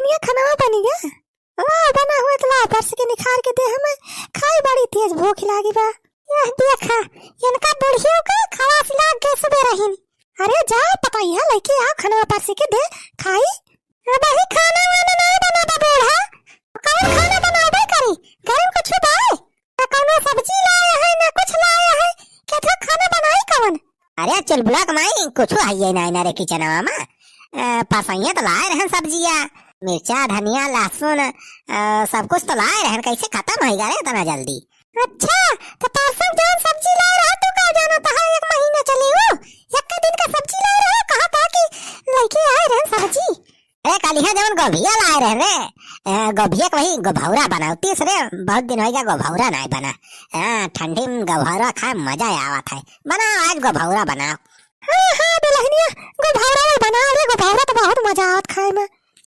दुल्हनिया खाना बनी गया। वाह बना हुआ तो ला बरस के निखार के दे हमें खाई बड़ी तेज भूख लागी बा। यह देखा इनका बुढ़ियों का खवास लाग के सुबह रही। अरे जाओ पता ही है लेके आओ खाना बरस के दे खाई। अब ही खाना वाना नहीं बना बा बूढ़ा। कौन खाना बनावे करी घर में कुछ बाए ना कौनो सब्जी लाया है ना कुछ लाया है केथरा खाना बनाई कौन। अरे चुलबुला कमाई कुछ है ना रे किचनवा में पसैया तो लाए रहन सब्जिया मिर्चा धनिया लहसुन सब कुछ तो लाए रहन कैसे खत्म हो गया रे इतना जल्दी। अच्छा तो परसों जौन सब्जी लाए रहा तू का जाना था 1 महीना चली हो एक दिन का सब्जी लाए रहा कहा था कि लेके आए रहन सब्जी। अरे कलिया जवन गोभिया लाए रहे रे गोभिया वही गोभौरा बनाती रे बहुत दिन हो गया गोभौरा नहीं बना। ठंडी में गोभौरा खाए मजा आवत है बनाओ आज गोभौरा बनाओ। हाँ दुल्हनिया गोभौरा बना रे गोभौरा तो बहुत मजा आवत खाए में।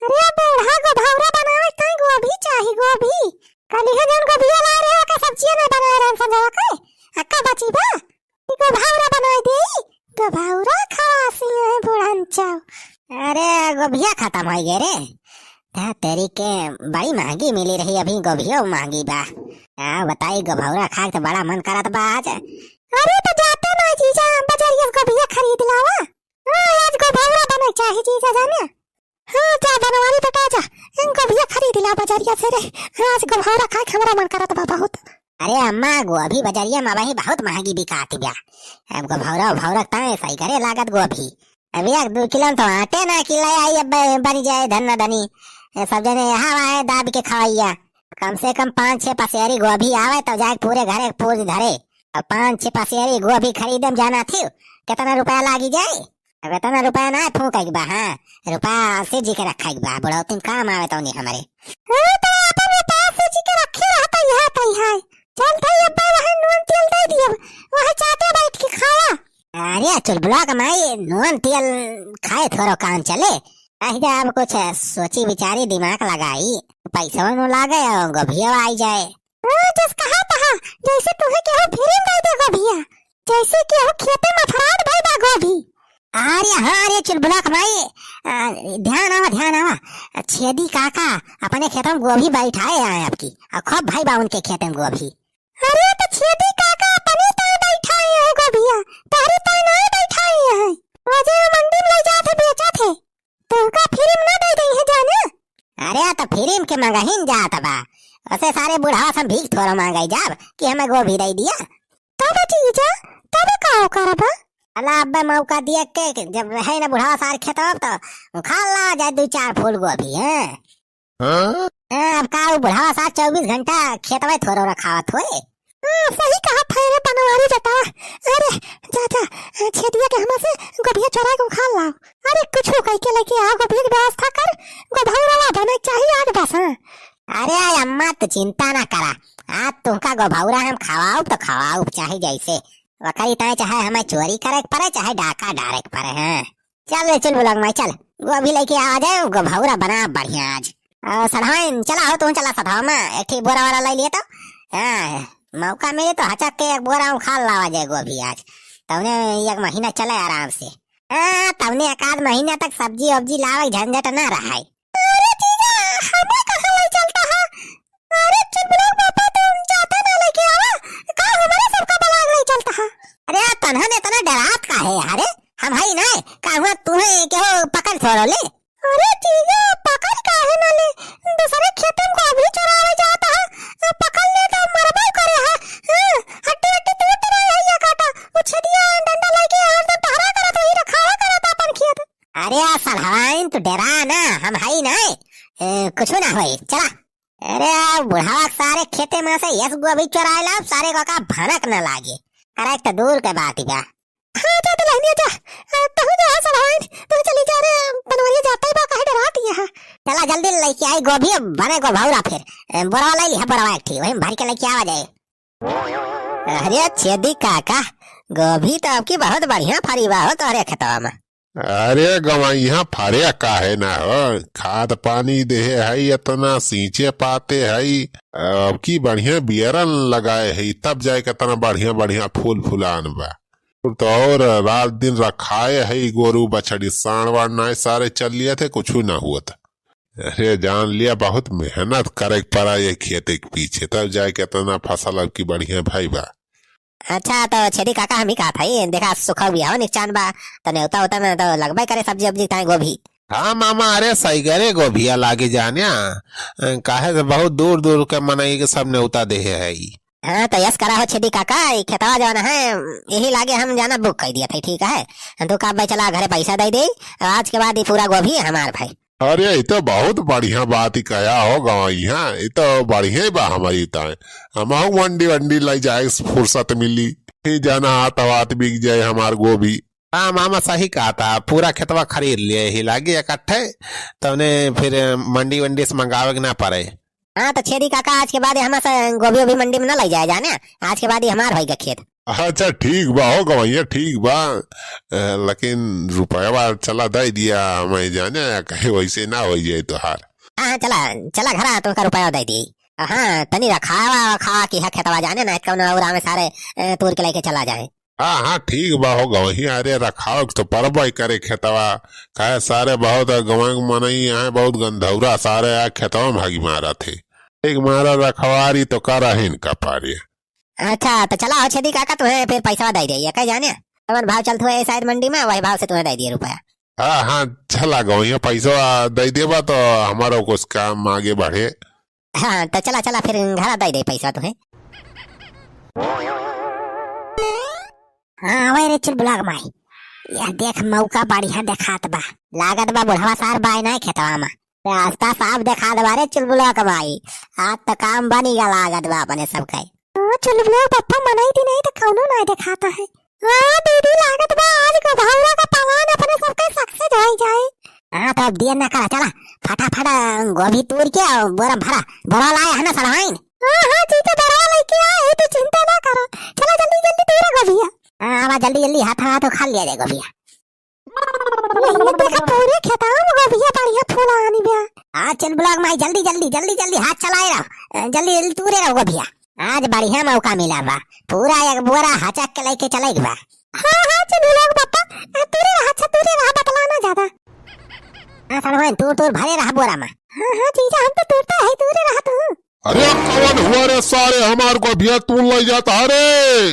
अरे बूढ़ा गोभौरा बनावे तई गोभी चाहिए गोभी कलिया जौन गोभिया लाए रहे का सब्जी नहीं बनाए रहन संजवा के अक्का बची बा गोभौरा बनाई दे गोभौरा खासी है बुढ़ंचा। अरे गोभिया खत्म हो गए रे तेरी के बड़ी महंगी मिली रही अभी गोभिया महंगी बा। बताई गोभौरा खा तो बड़ा मन करत बा आज। अरे तो जाते ना जीजा बाजारिया गोभिया खरीद लावा। आज गोभौरा बने चाहिए जीजा जाने। हाँ जा बनवारी बेटा जा इन गोभिया खरीद ला बाजारिया से रे आज गोभौरा खा के हमारा मन करत बा बहुत। अरे अम्मा गोभी बाजारिया में वही बहुत महंगी बिकाती बा। अब गोभौरा भौरा तय सही करे लागत गोभी अभी 1-2 किलो तो आटे ना खिलाए आई अब बनी जाए धन धनी सब जने यहाँ आए दाब के खवाइया कम से कम 5-6 पसेरी गोभी आवे तो जाए पूरे घरे पूरी धरे और 5-6 पसेरी गोभी खरीदे जाना थी कितना रुपया लागी जाए। अब इतना रुपया ना फूक बा। हाँ रुपया से जी के रखा बा बुढ़ौती काम आवे तो नहीं हमारे। तो अपन पैसे जी के रखे रहता यहाँ तई है चल भाई अब वहाँ नून तेल दे दिए वहाँ चाटे बैठ के खाया। अरे चुलबुला कमाई नून तेल खाए थोड़ा काम चले अब कुछ सोची विचारी दिमाग लगाई पैसा नु लागे गोभिया आई जाए। जिस कहा तहा जैसे तुम्हें केहू फ्री में दे गोभिया जैसे केहू खेते में फराड भाई बा गोभी। अरे हाँ अरे चुलबुला कमाई ध्यान आवा छेदी काका अपने खेत में गोभी बैठाए आए आपकी और खूब भाई बा उनके खेत में गोभी। अरे तो छेदी काका अपने तो बैठाए है गोभिया तारी तो नहीं बैठाए है रोजे मंडी में ले जाते बेचा थे तो का फ्री में ना दे दी है जाने। अरे तो फ्री में के मंगाहीन जात बा वैसे सारे बुढ़ावा सब भीख थोड़ा मांगाई जाब कि हमें गोभी दे दिया तब जीजा तब का करबा। अल्लाह अब्बे मौका दिया के जब है ना बुढ़ावा सार खेतब तो खा ला जाए 2-4 फूल गोभी है। अब का बुढ़ावा सार 24 घंटा खेतवे थोड़ा रखावत होए। सही कहा था रे बनवारी बेटा। अरे जा छेदिया के हमा से गोभिया चोरा के खा लाओ। अरे कुछ कह के लेके आओ गोभिया की व्यवस्था कर गोभौरा बने चाहिए आज बस। अरे अम्मा तो चिंता ना करा आज तुमका गोभौरा हम खवाऊ तो खवाऊ चाहे जैसे वकरी ताए चाहे हमें चोरी करे पड़े चाहे डाका डारे पड़े। हैं चल चल बुलग मैं चल गोभी लेके आ जाए गोभौरा बना बढ़िया आज। सधावन चला हो तुम चला सधाव में एक बोरा वाला ले लिए तो मौका मिले तो हचक के एक बोरा खा लावा जाए गोभी आज तवने 1 महीना चले आराम से। तवने 1-8 महीना तक सब्जी वब्जी लावे झंझट ना रहा। अरे जीजा हमें कहां ले चलता है। अरे चुलबुला पापा तुम जाते ना लेके आवा का हमारे सबका बलाग ले चलता है। अरे तन्हा ने तना डरात का है यार हम हई ना का हुआ तुम्हें क्यों पकड़ छोड़ो ले। अरे जीजा पकड़ का है ना ले दूसरे खेत में गोभी चुरावे जाता है पकड़ ले तो मरबे करे है। हट्टी हट्टी टूट रही है ये काटा उछदिया डंडा लेके आ तो पहरा करत वही रखावा करत अपन खेत। अरे सलहवाइन तू डरा ना हम हई ना कुछ ना होई चला। अरे बुढ़ावा सारे खेते में से यस गोभी चुराए ला सारे का भनक न लागे करेक्ट दूर के बात ही बा। हाँ जा तो लाइनिया जा तू जा सलहवाइन तू चली जा रे बनवारिया जाता ही बा काहे डराती है। चला जल्दी लेके आई गोभी बने गोभौरा फिर बोरा ले लिया बोरा एक वही भर के लेके आवा जाए। अरे छेदी काका गोभी तो आपकी बहुत बढ़िया फरी बा हो तोरे खेतवा में। अरे गवैया फरे काहे ना हो खाद पानी दे है इतना सींचे पाते है अब की बढ़िया बियरन लगाए है तब जाए कितना बढ़िया बढ़िया फूल फुलान बा तो और रात दिन रखाए है गोरू बछड़ी साण वाण ना सारे चल लिए थे कुछ ना हुआ था अरे जान लिया बहुत मेहनत करे के पड़ा ये खेती के पीछे, तब जाए के इतना फसल अब की बढ़िया भाई बा। अच्छा तो छेदी काका हम ही कहा था ये देखा सुखा भी हो निकचान बा तो न्योता होता में तो लगभग करे सब्जी उब्जी ताए गोभी। हाँ मामा, अरे सही करे गोभिया लागे जाने काहे से बहुत दूर दूर के मनई के सब न्योता दे है। हाँ तो यस करा हो छेदी काका, ये खेतवा जाना है यही लागे हम जाना बुक कर दिया था, ठीक है तो का भाई चला घरे पैसा दे दे, आज के बाद ये पूरा गोभी है हमार भाई। अरे ये तो बहुत बढ़िया बात ही कया हो गवैया, ये तो बढ़िया ही बा हमारी ताए। हम मंडी वंडी लाई जाए फुर्सत मिली, ही जाना हाथ हाथ बिक जाए हमार गोभी। हाँ मामा सही कहा था, पूरा खेतवा खरीद लिए ही लागे इकट्ठे, तो उन्हें फिर मंडी वंडी से मंगावे के ना पड़े। हाँ तो छेदी काका आज के बाद हमारे गोभी ओभी मंडी में न ले जाए जाने, आज के बाद हमार होगा खेत। अच्छा ठीक बा हो गवैया, ठीक बा, लेकिन रुपया चला दे दिया मैं जाने कहे वैसे ना हो जाए तो हार। हाँ चला चला घर तो का रुपया दे दी। हाँ तनी रखा खा की है खेतवा जाने ना कौन और हमें सारे तोड़ के लेके चला जाए। हाँ हाँ ठीक बा हो गवैया, अरे रखाओ तो परबई करे खेतवा, कहे सारे बहुत गवा मनई यहाँ बहुत गंधौरा सारे खेतवा भागी मारा थे, एक मारा रखवारी तो करा ही इनका पारी। अच्छा तो चला हो छेदी काका तुम्हें फिर पैसा दे दिए कह जाने तमन भाव चलते हुए शायद मंडी में वही भाव से तुम्हें दे दिए रुपया। हाँ हाँ चला गवैया पैसा दे देबा तो हमारा कुछ काम आगे बढ़े। हाँ तो चला चला फिर घर दे दे पैसा तुम्हें। हाँ वही रे चुल ब्लॉग माई, यह देख मौका बढ़िया देखात बा, लागत बा बुढ़वा सार बाय ना खेतवा में रास्ता साफ देखा दे रे चुल ब्लॉग माई, आज तो काम बनी गा लागत बा अपने सब का। चुल ब्लॉग पप्पा मनाई थी नहीं तो कौनो ना दिखाता है। हाँ दीदी लागत बा आज को भावरा का पलान अपने सबके सक्सेस हो जाए। हाँ तो अब देर ना करा, चला फटाफट गोभी तोड़ के बोरा भरा बोरा लाया है ना सड़वाइन। हाँ हाँ जीते बड़ा लेके आए तो चिंता ना करो, चला जल्दी जल्दी तोड़ा गोभिया। हाँ अब जल्दी जल्दी हाथ हाथ खा लिया जाए गोभिया। ये देखा पूरे खेतों में गोभिया बढ़िया फूल आनी बा। हाँ चल ब्लॉग माई जल्दी जल्दी जल्दी जल्दी हाथ चलाए रहो, जल्दी जल्दी तोड़े रहो गोभिया, आज बढ़िया मौका मिला बा, पूरा एक बोरा हचक के लेके चले बा। हाँ हाँ चल ब्लॉग पापा तूरे रहा बतलाना ज्यादा। हाँ सड़वाइन तू भरे रहा बोरा में। हाँ हाँ जीजा हम तो तोड़ता है, तूरे रहा तू। अरे कौन हुआ रे सारे हमार गोभिया तू ले जाता रे,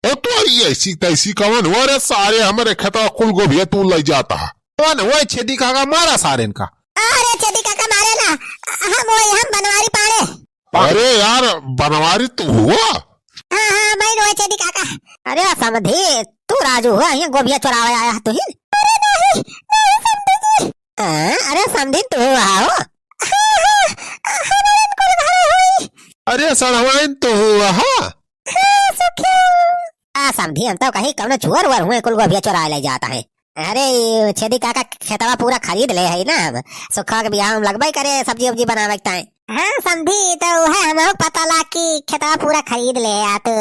तो ऐसी तैसी कौन हुआ रे सारे हमारे खेतवा कुल गोभिया तू ले जाता। कौन हुआ छेदी काका मारा सारे इनका। अरे छेदी काका मारे ना, हम बनवारी पाड़े। अरे यार बनवारी तू हुआ। हाँ हाँ मैं रोए छेदी काका। अरे समझी तू राजू हुआ यहाँ गोभिया चुरावे आया तू ही। अरे नहीं नहीं समझी जी। अरे समझी तू आओ। हमारे कुल घरे हुई। अरे सड़वाइन तो हुआ। हाँ समझी हम तो कहीं कौन चोर वर हुए कुल गोभिया चुरा ले जाता है। अरे छेदी काका खेतवा पूरा खरीद ले है ना, सुखा के बियाह में लगभग करे सब्जी उब्जी बनावे के टाइम। हाँ समझी तो वह हमें पता ला कि खेतवा पूरा खरीद ले आ तो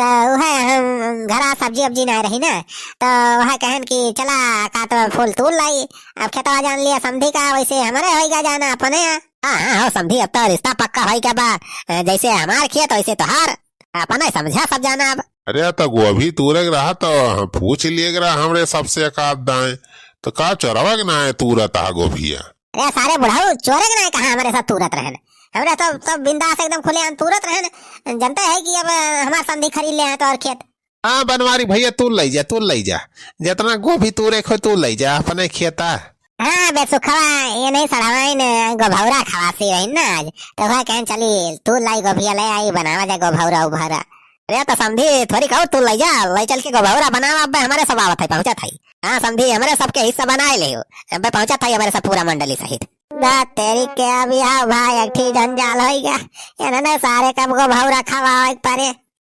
वह हम घरा सब्जी उब्जी नहीं रही ना, तो वह कहन कि चला का तो फूल तूल लाई, अब खेतवा जान लिया समझी का वैसे हमारे होगा जाना अपने। हाँ समझी अब तो रिश्ता पक्का हो क्या बा, जैसे हमार खेत वैसे तोहार अपना समझा सब जाना। अब अरे तो गोभी तूरे रहा तो हम पूछ लिए रहा हमरे सबसे एक आध दाएं, तो का चोरवा के ना है तू रहता गोभिया। अरे सारे बुढ़ाऊ चोरे के नहीं कहा हमारे साथ तुरत रहन, हमरे तो बिंदास एकदम खुले आम तुरत रहन, जनता है कि अब हमारे संधि खरीद ले तो और खेत। हाँ बनवारी भैया तू ले जा जितना गोभी तूरे खो तू ले जा अपने खेता। हाँ बे सुखवा ये नहीं सड़वाइन गोभौरा खवासी रही ना आज, तो वह कहन चली तू लाई गोभिया ले आई बनावा जा गोभौरा उभौरा। अरे तो समझी थोड़ी कहो तू ले जा, ले चल के गोभौरा बनावा, अब हमारे सब आवत है पहुंचा था। हाँ समझी हमारे सबके हिस्सा बनाए ले अब पहुंचा था हमारे सब पूरा मंडली सहित। तेरी के अभी आओ भाई एक जंजाल हो गया, सारे कब गोभौरा खवा परे।